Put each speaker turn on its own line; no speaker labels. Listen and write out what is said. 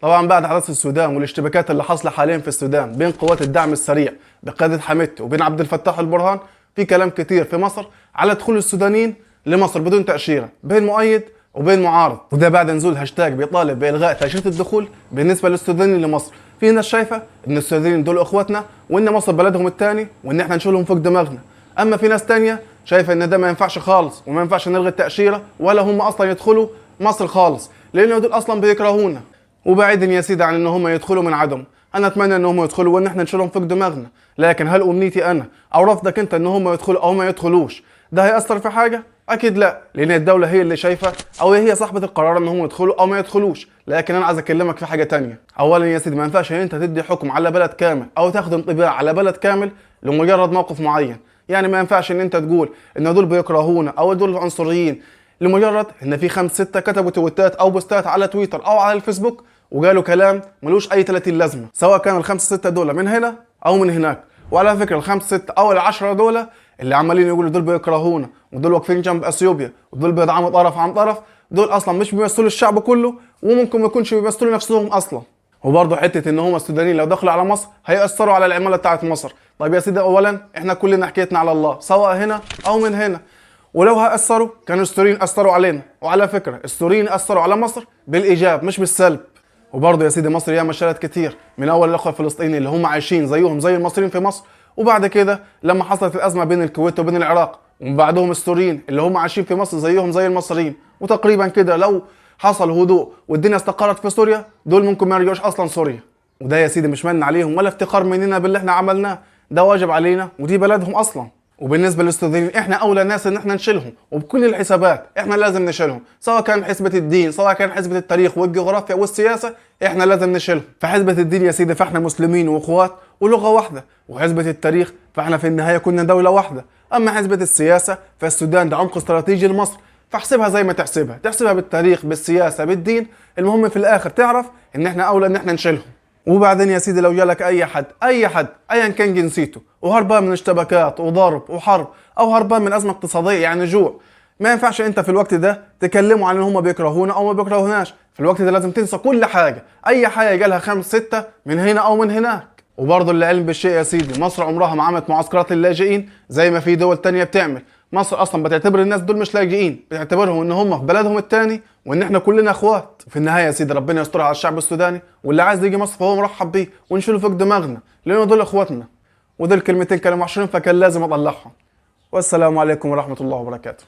طبعا بعد حدث السودان والاشتباكات اللي حاصله حاليا في السودان بين قوات الدعم السريع بقياده حميدتي وبين عبد الفتاح البرهان، في كلام كتير في مصر على دخول السودانيين لمصر بدون تاشيره بين مؤيد وبين معارض، وده بعد نزول هاشتاج بيطالب بالغاء تاشيره الدخول بالنسبه للسودانيين لمصر. في ناس شايفه ان السودانيين دول اخواتنا وان مصر بلدهم الثاني وان احنا نشيلهم فوق دماغنا، اما في ناس ثانيه شايفه ان ده ما ينفعش خالص وما ينفعش نلغي التاشيره ولا هم اصلا يدخلوا مصر خالص، لان دول اصلا بيكرهونا. وبعيدا يا سيدي عن ان هم يدخلوا من عدم، انا اتمنى ان هم يدخلوا وان احنا نشيلهم فوق دماغنا، لكن هل امنيتي انا او رفضك انت ان هم يدخلوا او ما يدخلوش ده هيأثر في حاجه؟ اكيد لا، لان الدوله هي اللي شايفه او هي صاحبه القرار ان هم يدخلوا او ما يدخلوش. لكن انا عايز اكلمك في حاجه تانية. اولا يا سيدي ما ينفعش ان انت تدي حكم على بلد كامل او تاخد انطباع على بلد كامل لمجرد موقف معين. يعني ما ينفعش ان انت تقول ان دول بيكرهونا او دول عنصريين لمجرد ان في 5 6 كتبوا تويتات او بوستات على تويتر او على الفيسبوك وقالوا كلام ملوش اي 30 لازمه، سواء كان ال5 6 دول من هنا او من هناك. وعلى فكره ال5 6 او ال10 دول اللي عمالين يقولوا دول بيكرهونا ودول واقفين جنب اثيوبيا ودول بيدعموا طرف عن طرف، دول اصلا مش بيمثلوا الشعب كله وممكن ما يكونش بيمثلوا نفسهم اصلا. وبرضه حته ان هم السودانيين لو دخلوا على مصر هيأثروا على العماله بتاعت مصر. طيب يا سيدي اولا احنا كلنا حكايتنا على الله سواء هنا او من هنا، ولو هأثروا كانوا السوريين أثروا علينا، وعلى فكرة السوريين أثروا على مصر بالإيجاب مش بالسلب. وبرضه يا سيدي مصر ياما شالت كتير من أول الأخوة الفلسطينيين اللي هم عايشين زيهم زي المصريين في مصر، وبعد كده لما حصلت الأزمة بين الكويت وبين العراق ومن بعدهم السوريين اللي هم عايشين في مصر زيهم زي المصريين، وتقريبا كده لو حصل هدوء والدنيا استقرت في سوريا دول ممكن ما يرجعوش أصلا سوريا. وده يا سيدي مش من عليهم ولا افتخار مننا باللي احنا عملناه، ده واجب علينا ودي بلدهم أصلا. وبالنسبه للسودانيين احنا اولى ناس ان احنا نشيلهم، وبكل الحسابات احنا لازم نشيلهم، سواء كان حسبه الدين سواء كان حسبه التاريخ والجغرافيا والسياسه احنا لازم نشيلهم. فحسبه الدين يا سيدي فاحنا مسلمين واخوات ولغه واحده، وحسبه التاريخ فاحنا في النهايه كنا دوله واحده، اما حسبه السياسه فالسودان ده عمق استراتيجي لمصر، فاحسبها زي ما تحسبها بالتاريخ بالسياسه بالدين، المهم في الاخر تعرف ان احنا اولى ان احنا نشيلهم. وبعدين يا سيدي لو جالك اي حد ايا كان جنسيته وهربان من اشتباكات وضرب وحرب او هربان من ازمه اقتصاديه يعني جوع، ما ينفعش انت في الوقت ده تكلموا عن ان هم بيكرهونا او ما بيكرهوناش. في الوقت ده لازم تنسى كل حاجه، اي حاجه جالها 5 6 من هنا او من هناك. وبرضه العلم بالشيء يا سيدي مصر عمرها ما عملت معسكرات للاجئين زي ما في دول تانية بتعمل. مصر اصلا بتعتبر الناس دول مش لاجئين، بتعتبرهم ان هم في بلدهم التاني وان احنا كلنا اخوات. في النهايه يا سيدي ربنا يسترها على الشعب السوداني، واللي عايز يجي مصر فهو مرحب بيه ونشيله فوق دماغنا لانه دول اخواتنا. ودول كلمتين كانوا محشورين فكان لازم اطلعهم. والسلام عليكم ورحمه الله وبركاته.